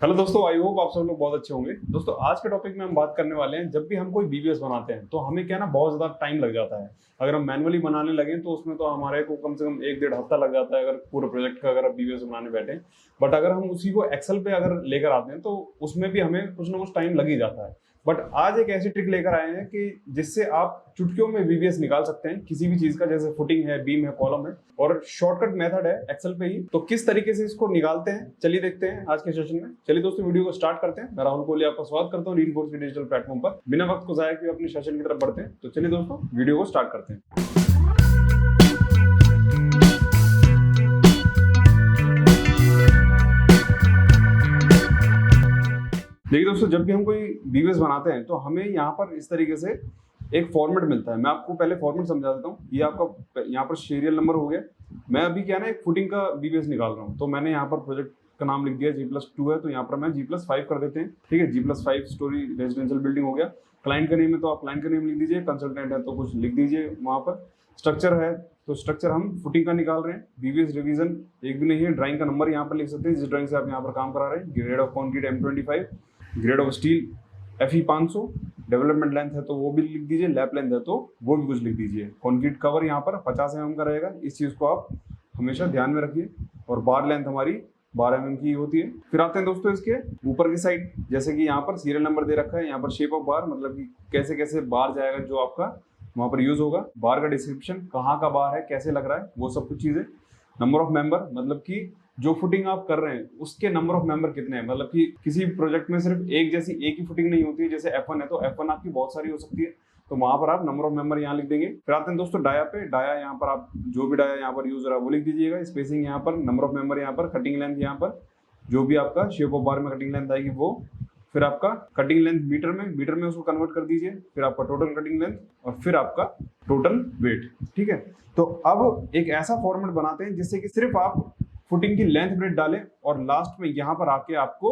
Hello दोस्तों, I hope आप सब लोग बहुत अच्छे होंगे। दोस्तों आज के टॉपिक में हम बात करने वाले हैं, जब भी हम कोई बीबीएस बनाते हैं तो हमें क्या ना बहुत ज़्यादा टाइम लग जाता है। अगर हम मैनुअली बनाने लगे तो उसमें तो हमारे को कम से कम 1-1.5 हफ्ता लग जाता है अगर पूरे प्रोजेक्ट का अगर आप बीबीएस बनाने बैठे। बट अगर हम उसी को एक्सेल पे अगर लेकर आते हैं तो उसमें भी हमें कुछ ना कुछ टाइम लग ही जाता है। बट आज एक ऐसी ट्रिक लेकर आए हैं कि जिससे आप चुटकियों में बीबीएस निकाल सकते हैं किसी भी चीज का, जैसे फुटिंग है, बीम है, कॉलम है, और शॉर्टकट मेथड है एक्सेल पे ही। तो किस तरीके से इसको निकालते हैं चलिए देखते हैं आज के सेशन में। चलिए दोस्तों वीडियो को स्टार्ट करते हैं। मैं राहुल कोहली आपका स्वागत करता हूँ रीइंफोर्स के डिजिटल प्लेटफॉर्म पर। बिना वक्त को जाया किए अपने सेशन की तरफ बढ़ते हैं। तो चलिए दोस्तों वीडियो को स्टार्ट करते हैं। देखिए दोस्तों, जब भी हम कोई बीबीएस बनाते हैं तो हमें यहाँ पर इस तरीके से एक फॉर्मेट मिलता है। मैं आपको पहले फॉर्मेट समझा देता हूँ। ये आपका यहाँ पर सीरियल नंबर हो गया। मैं अभी क्या ना एक फुटिंग का बीबीएस निकाल रहा हूँ, तो मैंने यहाँ पर प्रोजेक्ट का नाम लिख दिया G+2 है, तो यहाँ पर मैं G+5 कर देते हैं। ठीक है, G+5 स्टोरी रेजिडेंशियल बिल्डिंग हो गया। क्लाइंट का नेम है तो आप क्लाइंट का नेम लिख दीजिए, कंसल्टेंट है तो कुछ लिख दीजिए वहाँ पर। स्ट्रक्चर है तो स्ट्रक्चर हम फुटिंग का निकाल रहे हैं। बीबीएस रिवीजन एक भी नहीं है। ड्राइंग का नंबर यहाँ पर लिख सकते हैं जिस ड्राइंग से आप यहाँ पर काम करा रहे हैं। Grade of concrete M25, grade of steel FE 500, development length है तो वो भी लिख दीजिए, लैप लेंथ है तो वो भी कुछ लिख दीजिए। कॉन्क्रीट कवर यहाँ पर 50 mm का रहेगा, इस चीज़ को आप हमेशा ध्यान में रखिए। और बार लेंथ हमारी 12 mm की होती है। फिर आते हैं दोस्तों इसके ऊपर की साइड, जैसे कि यहाँ पर सीरियल नंबर दे रखा है, यहाँ पर शेप ऑफ बार मतलब कि कैसे कैसे बार जाएगा जो आपका वहाँ पर यूज होगा। बार का डिस्क्रिप्शन, कहाँ का बार है, कैसे लग रहा है, वो सब कुछ चीज़ें। नंबर ऑफ मेंबर मतलब कि जो फुटिंग आप कर रहे हैं उसके नंबर ऑफ मेंबर कितने हैं। मतलब कि किसी प्रोजेक्ट में सिर्फ एक ही फुटिंग नहीं होती है। जैसे F1 है तो F1 आपकी बहुत सारी हो सकती है, तो वहां पर आप नंबर ऑफ मेंबर यहाँ लिख देंगे। फिर आते हैं दोस्तों डाया पे। डाया यहाँ पर आप जो भी डाया यहाँ पर यूज हो रहा है वो लिख दीजिएगा। स्पेसिंग यहाँ पर, नंबर ऑफ मेंबर यहाँ पर, कटिंग लेंथ यहाँ पर, जो भी आपका शेप ऑफ बार में कटिंग लेंथ आएगी वो। फिर आपका कटिंग लेंथ मीटर में उसको कन्वर्ट कर दीजिए। फिर आपका टोटल कटिंग लेंथ और फिर आपका टोटल वेट। ठीक है, तो अब एक ऐसा फॉर्मेट बनाते हैं जिससे कि सिर्फ आप फुटिंग की लेंथ ब्रेथ डालें और लास्ट में यहाँ पर आके आपको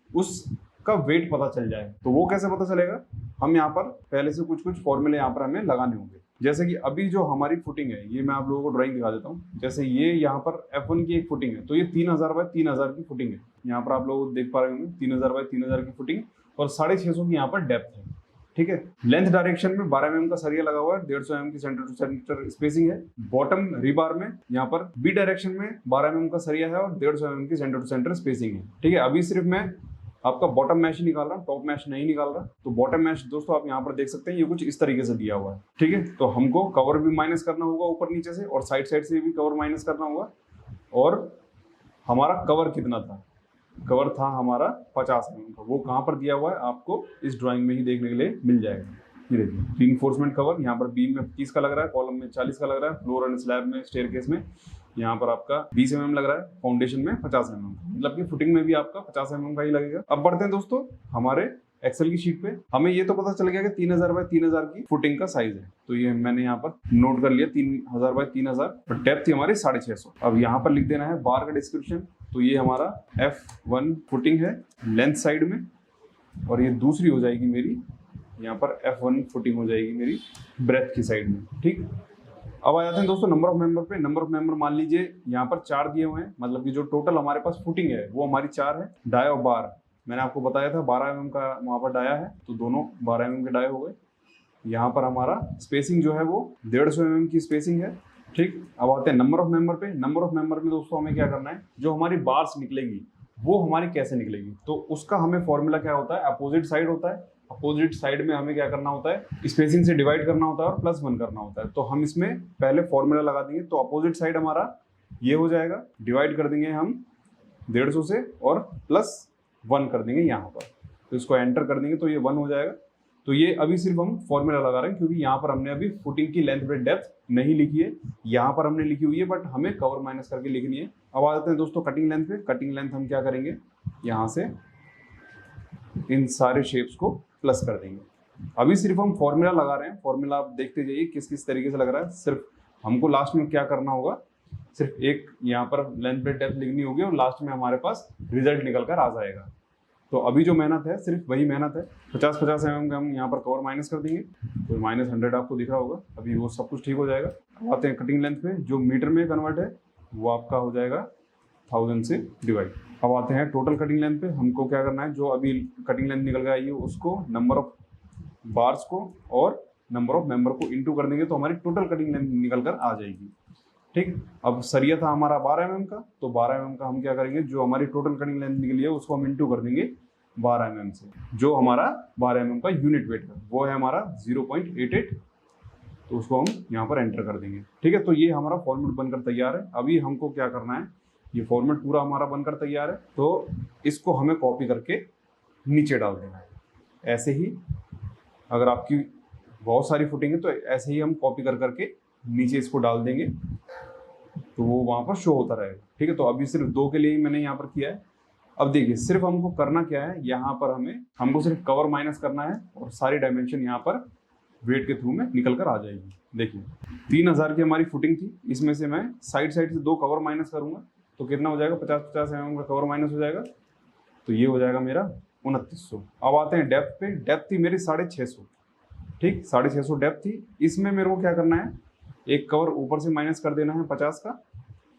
उसका वेट पता चल जाए। तो वो कैसे पता चलेगा, हम यहाँ पर पहले से कुछ फॉर्मूले यहाँ पर हमें लगाने होंगे। जैसे कि अभी जो हमारी फुटिंग है, ये मैं आप लोगों को ड्राइंग दिखा देता हूँ। जैसे ये यहाँ पर F1 की एक फुटिंग है, तो ये 3000 बाय 3000 की फुटिंग है। यहाँ पर आप लोग देख पा रहे होंगे 3000 बाय 3000 की फुटिंग और 650 की यहाँ पर डेप्थ है। ठीक है, लेंथ डायरेक्शन में 12 mm का सरिया लगा हुआ है, 150 mm की सेंटर टू सेंटर स्पेसिंग है। बॉटम रिबार में यहाँ पर बी डायरेक्शन में 12 mm का सरिया है और 150 mm की सेंटर टू सेंटर स्पेसिंग है। ठीक है, अभी सिर्फ मैं आपका बॉटम मैश निकाल रहा हूँ, टॉप मैश नहीं निकाल रहा। तो बॉटम मैश दोस्तों आप यहाँ पर देख सकते हैं, ये कुछ इस तरीके से दिया हुआ है। ठीक है, तो हमको कवर भी माइनस करना होगा ऊपर नीचे से, और साइड से भी कवर माइनस करना होगा। और हमारा कवर कितना था, कवर था हमारा 50 mm का, वो कहाँ पर दिया हुआ है आपको इस ड्राइंग में ही देखने के लिए मिल जाएगा। ये देखिए, रीइंफोर्समेंट कवर यहाँ पर बीम में 25 का लग रहा है, कॉलम में 40 का लग रहा है, फ्लोर एंड स्लैब में, स्टेयरकेस में यहाँ पर आपका 20 mm लग रहा है, फाउंडेशन में 50 mm, मतलब कि फुटिंग में भी आपका 50 mm का ही लगेगा। अब बढ़ते हैं दोस्तों हमारे एक्सेल की शीट पे। हमें ये तो पता चल गया कि 3000 बाय 3000 की फुटिंग का साइज है, तो ये मैंने यहाँ पर नोट कर लिया 3000 बाय 3000। और डेप्थ थी हमारी 650। अब यहाँ पर लिख देना है बार का डिस्क्रिप्शन। तो ये हमारा F1 फुटिंग है लेंथ साइड में, और ये दूसरी हो जाएगी मेरी यहाँ पर F1 फुटिंग हो जाएगी मेरी ब्रेथ की साइड में। ठीक, अब आ जाते हैं दोस्तों नंबर ऑफ मेंबर पे। नंबर ऑफ मेंबर मान लीजिए यहाँ पर 4 दिए हुए हैं, मतलब कि जो टोटल हमारे पास फुटिंग है वो हमारी 4 है। डाया और बार मैंने आपको बताया था 12 mm का वहाँ पर डाया है, तो दोनों 12 mm के डाये हो गए। यहाँ पर हमारा स्पेसिंग जो है वो 150 mm की स्पेसिंग है। ठीक, अब आते हैं नंबर ऑफ मेंबर पे। नंबर ऑफ मेंबर में दोस्तों हमें क्या करना है, जो हमारी बार्स निकलेगी वो हमारी कैसे निकलेगी, तो उसका हमें फॉर्मूला क्या होता है, अपोजिट साइड होता है। अपोजिट साइड में हमें क्या करना होता है, स्पेसिंग से डिवाइड करना होता है और +1 करना होता है। तो हम इसमें पहले फॉर्मूला लगा देंगे। तो अपोजिट साइड हमारा ये हो जाएगा, डिवाइड कर देंगे हम 150 से और +1 कर देंगे यहाँ पर। तो इसको एंटर कर देंगे तो ये 1 हो जाएगा। तो ये अभी सिर्फ हम फॉर्मूला लगा रहे हैं क्योंकि यहाँ पर हमने अभी फुटिंग की लेंथ ब्रेथ डेप्थ नहीं लिखी है, यहाँ पर हमने लिखी हुई है, बट हमें कवर माइनस करके लिखनी है। अब आ जाते हैं दोस्तों कटिंग लेंथ पे। कटिंग लेंथ हम क्या करेंगे, यहाँ से इन सारे शेप्स को प्लस कर देंगे। अभी सिर्फ हम फॉर्मूला लगा रहे हैं। फॉर्मूला आप देखते जाइए किस किस तरीके से लग रहा है। सिर्फ हमको लास्ट में क्या करना होगा, सिर्फ एक यहाँ पर लेंथ ब्रेथ डेप्थ लिखनी होगी और लास्ट में हमारे पास रिजल्ट निकल कर आ जाएगा। तो अभी जो मेहनत है सिर्फ वही मेहनत है। 50-50 mm का हम यहाँ पर कवर माइनस कर देंगे, तो -100 आपको दिख रहा होगा। अभी वो सब कुछ ठीक हो जाएगा। आते हैं कटिंग लेंथ पे, जो मीटर में कन्वर्ट है वो आपका हो जाएगा 1000 से डिवाइड। अब आते हैं टोटल कटिंग लेंथ पे। हमको क्या करना है, जो अभी कटिंग लेंथ निकल के आई है उसको नंबर ऑफ बार्स को और नंबर ऑफ मेंबर को इंटू कर देंगे तो हमारी टोटल कटिंग लेंथ निकल कर आ जाएगी। ठीक, अब सरिया था हमारा 12 mm का, तो 12 mm का हम क्या करेंगे, जो हमारी टोटल कटिंग लेंथ निकली है उसको हम इंटू कर देंगे 12 mm से। जो हमारा 12 mm का यूनिट वेट है वो है हमारा 0.88, तो उसको हम यहाँ पर एंटर कर देंगे। ठीक है, तो ये हमारा फॉर्मेट बनकर तैयार है। अभी हमको क्या करना है, ये फॉर्मेट पूरा हमारा बनकर तैयार है, तो इसको हमें कॉपी करके नीचे डाल देना है। ऐसे ही अगर आपकी बहुत सारी फुटिंग है तो ऐसे ही हम कॉपी कर करके नीचे इसको डाल देंगे तो वो वहाँ पर शो होता रहेगा। ठीक है, तो अभी सिर्फ 2 के लिए ही मैंने यहाँ पर किया है। अब देखिए सिर्फ हमको करना क्या है, यहाँ पर हमको सिर्फ कवर माइनस करना है और सारी डायमेंशन यहाँ पर वेट के थ्रू में निकल कर आ जाएगी। देखिए 3000 की हमारी फुटिंग थी, इसमें से मैं साइड से 2 कवर माइनस करूंगा तो कितना हो जाएगा, 50-50 mm का कवर माइनस हो जाएगा, तो ये हो जाएगा मेरा 2900। अब आते हैं डेप्थ पे। डेप्थ थी मेरी 650। ठीक, 650 डेप्थ थी। इसमें मेरे को क्या करना है, एक कवर ऊपर से माइनस कर देना है 50 का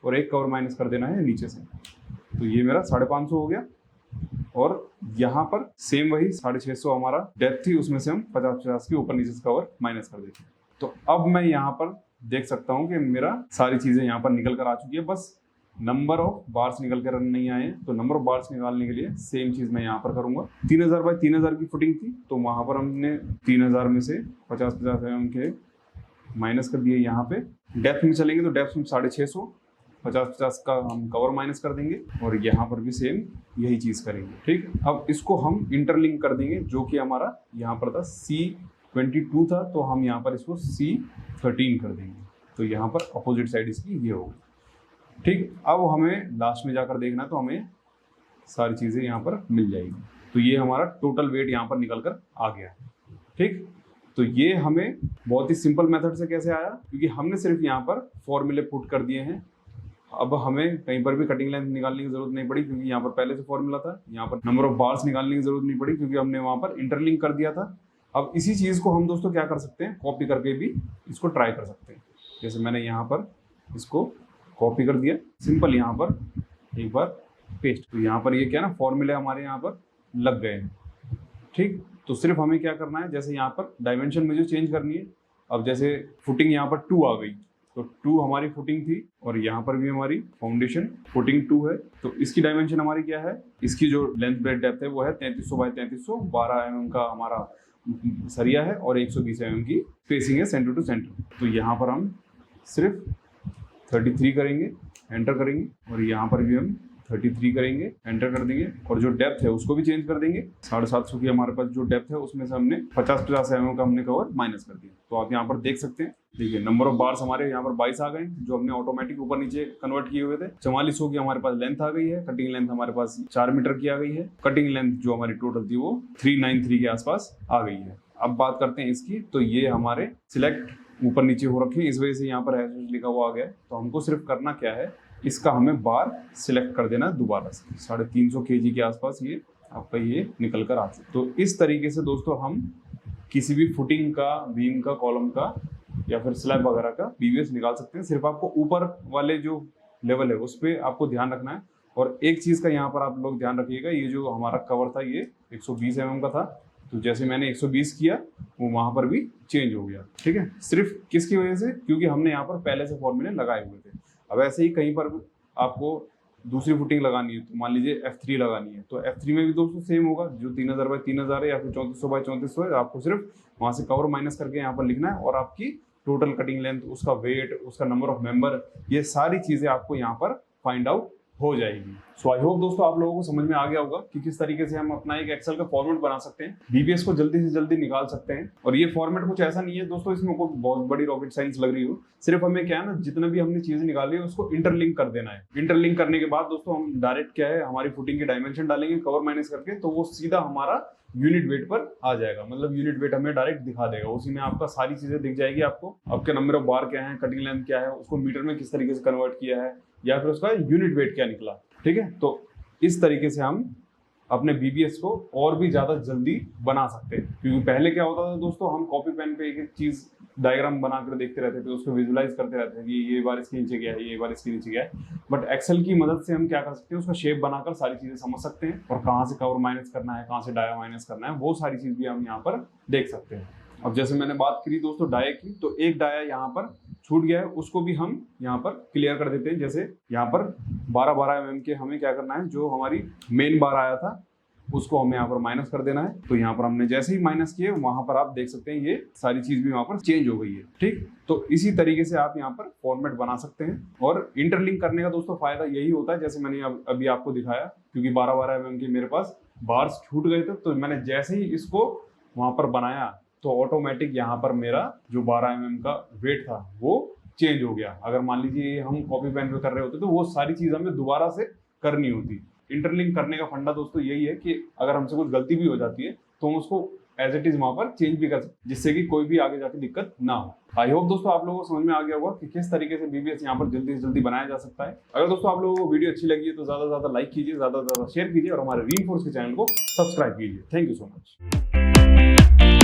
और एक कवर माइनस कर देना है नीचे से, तो ये मेरा 550 हो गया। और यहाँ पर सेम वही 650 हमारा डेप्थ थी, उसमें से हम 50-50 के ऊपर नीचे से कवर माइनस कर देते हैं। तो अब मैं यहाँ पर देख सकता हूँ कि मेरा सारी चीज़ें यहाँ पर निकल कर आ चुकी है, बस नंबर ऑफ बार्स निकल कर नहीं आए। तो नंबर ऑफ बार्स निकालने के लिए सेम चीज़ मैं यहाँ पर करूँगा। 3000 बाय 3000 की फुटिंग थी, तो वहाँ पर हमने 3000 में से 50-50 mm के माइनस कर दिए। यहाँ पे डेप्थ में चलेंगे तो डेप्थ में 650, 50-50 का हम कवर माइनस कर देंगे और यहाँ पर भी सेम यही चीज़ करेंगे। ठीक, अब इसको हम इंटरलिंक कर देंगे, जो कि हमारा यहाँ पर था C22 था, तो हम यहाँ पर इसको C13 कर देंगे, तो यहाँ पर अपोजिट साइड इसकी ये होगी। ठीक, अब हमें लास्ट में जाकर देखना है तो हमें सारी चीज़ें यहाँ पर मिल जाएगी। तो ये हमारा टोटल वेट यहाँ पर निकल कर आ गया। ठीक, तो ये हमें बहुत ही सिंपल मेथड से कैसे आया, क्योंकि हमने सिर्फ यहाँ पर फॉर्मूले पुट कर दिए हैं। अब हमें कहीं पर भी कटिंग लेंथ निकालने की जरूरत नहीं पड़ी, क्योंकि यहाँ पर पहले से फॉर्मूला था। यहाँ पर नंबर ऑफ बार्स निकालने की जरूरत नहीं पड़ी, क्योंकि हमने वहाँ पर इंटरलिंक कर दिया था। अब इसी चीज़ को हम दोस्तों क्या कर सकते हैं, कॉपी करके भी इसको ट्राई कर सकते हैं। जैसे मैंने यहाँ पर इसको कॉपी कर दिया, सिंपल यहाँ पर एक बार पेस्ट, तो यहाँ पर ये क्या ना फॉर्मूले हमारे यहाँ पर लग गए हैं। ठीक, तो सिर्फ हमें क्या करना है, जैसे यहाँ पर डायमेंशन मुझे चेंज करनी है। अब जैसे फुटिंग यहाँ पर 2 आ गई, तो 2 हमारी फुटिंग थी और यहाँ पर भी हमारी फाउंडेशन फुटिंग 2 है, तो इसकी डायमेंशन हमारी क्या है, इसकी जो लेंथ ब्रेड डेप्थ है वो है 3300 बाय 3300, 12 mm का हमारा सरिया है और 120 mm की स्पेसिंग है सेंटर टू सेंटर। तो यहाँ पर हम सिर्फ 33 करेंगे, एंटर करेंगे, और यहाँ पर भी हम 33 करेंगे, एंटर कर देंगे, और जो डेप्थ है उसको भी चेंज कर देंगे। 750 की हमारे पास जो डेप्थ है उसमें से हमने 50-50 mm का हमने कवर माइनस कर दिया। तो आप यहाँ पर देख सकते हैं, देखिए नंबर ऑफ बार्स हमारे यहाँ पर 22 आ गए, जो हमने ऑटोमेटिक ऊपर नीचे कन्वर्ट किए हुए थे। 4400 की हमारे पास लेंथ आ गई है, कटिंग लेंथ हमारे पास 4 मीटर की आ गई है। कटिंग लेंथ जो हमारी टोटल थी वो 393 के आसपास आ गई है। अब बात करते हैं इसकी, तो ये हमारे सिलेक्ट ऊपर नीचे हो रखे हैं, इस वजह से यहाँ पर हैश लिखा हुआ आ गया है। तो हमको सिर्फ करना क्या है, इसका हमें बार सिलेक्ट कर देना दोबारा से। 350 kg के आसपास ये आपका ये निकल कर आ चुका। तो इस तरीके से दोस्तों हम किसी भी फुटिंग का, बीम का, कॉलम का या फिर स्लैब वगैरह का BVS निकाल सकते हैं। सिर्फ आपको ऊपर वाले जो लेवल है उस पर आपको ध्यान रखना है। और एक चीज़ का यहाँ पर आप लोग ध्यान रखिएगा, ये जो हमारा कवर था ये 120 mm का था, तो जैसे मैंने 120 किया वो वहाँ पर भी चेंज हो गया। ठीक है, सिर्फ किसकी वजह से, क्योंकि हमने यहाँ पर पहले से फॉर्मूले लगाए हुए थे। अब ऐसे ही कहीं पर आपको दूसरी फुटिंग लगानी है, तो मान लीजिए F3 लगानी है, तो F3 में भी दोस्तों सेम होगा, जो 3000 बाय 3000 है या फिर 3400 बाय 3400 है, आपको सिर्फ वहाँ से कवर माइनस करके यहाँ पर लिखना है, और आपकी टोटल कटिंग लेंथ, उसका वेट, उसका नंबर ऑफ मेंबर, ये सारी चीज़ें आपको यहाँ पर फाइंड आउट हो जाएगी। सो आई होप दोस्तों आप लोगों को समझ में आ गया होगा कि किस तरीके से हम अपना एक एक्सेल का फॉर्मेट बना सकते हैं, BVS को जल्दी से जल्दी निकाल सकते हैं। और ये फॉर्मेट कुछ ऐसा नहीं है दोस्तों इसमें कोई बहुत बड़ी रॉकेट साइंस लग रही हो, सिर्फ हमें क्या है ना, जितना भी हमने चीजें निकाली है उसको इंटरलिंक कर देना है। इंटरलिंक करने के बाद दोस्तों हम डायरेक्ट क्या है, हमारी फुटिंग की डायमेंशन डालेंगे कवर माइनस करके, तो वो सीधा हमारा यूनिट वेट पर आ जाएगा। मतलब यूनिट वेट हमें डायरेक्ट दिखा देगा, उसी में आपका सारी चीजें दिख जाएगी आपको। आपके नंबर ऑफ बार क्या है, कटिंग लेंथ क्या है, उसको मीटर में किस तरीके से कन्वर्ट किया है, या फिर उसका यूनिट वेट क्या निकला। ठीक है, तो इस तरीके से हम अपने बीबीएस को और भी ज्यादा जल्दी बना सकते हैं। क्योंकि पहले क्या होता था दोस्तों, हम कॉपी पेन पे एक एक चीज डायग्राम बनाकर देखते रहते थे, उसको विजुलाइज करते रहते थे कि ये बार इसके नीचे गया है, ये बार इसके नीचे गया है। बट एक्सेल की मदद से हम क्या कर सकते हैं, उसका शेप बनाकर सारी चीजें समझ सकते हैं, और कहाँ से कवर माइनस करना है, कहाँ से डाया माइनस करना है, वो सारी चीज भी हम यहाँ पर देख सकते हैं। अब जैसे मैंने बात करी दोस्तों डाया की, तो एक डाया यहाँ पर छूट गया है, उसको भी हम यहाँ पर क्लियर कर देते हैं। जैसे यहाँ पर 12-12 mm के हमें क्या करना है, जो हमारी मेन बार आया था उसको हमें यहाँ पर माइनस कर देना है। तो यहाँ पर हमने जैसे ही माइनस किए, वहां पर आप देख सकते हैं ये सारी चीज भी वहां पर चेंज हो गई है। ठीक, तो इसी तरीके से आप यहाँ पर फॉर्मेट बना सकते हैं। और इंटरलिंक करने का दोस्तों फायदा यही होता है, जैसे मैंने अभी आपको दिखाया, क्योंकि 12-12 mm के मेरे पास बार्स छूट गए थे, तो मैंने जैसे ही इसको वहां पर बनाया तो ऑटोमेटिक यहाँ पर मेरा जो 12 mm का वेट था वो चेंज हो गया। अगर मान लीजिए हम कॉपी पेन पे कर रहे होते तो वो सारी चीज हमें दोबारा से करनी होती। इंटरलिंक करने का फंडा दोस्तों यही है कि अगर हमसे कुछ गलती भी हो जाती है तो हम उसको एज इट इज वहां पर चेंज भी कर सकते, जिससे कि कोई भी आगे जाके दिक्कत ना हो। आई होप दोस्तों आप लोगों को समझ में आ गया होगा कि किस तरीके से बीबीएस यहाँ पर जल्दी से जल्दी बनाया जा सकता है। अगर दोस्तों आप लोगों को वीडियो अच्छी लगी है तो ज्यादा से ज्यादा लाइक कीजिए, ज्यादा से ज्यादा शेयर कीजिए, और हमारे रीइंफोर्स के चैनल को सब्सक्राइब कीजिए। Thank you so much.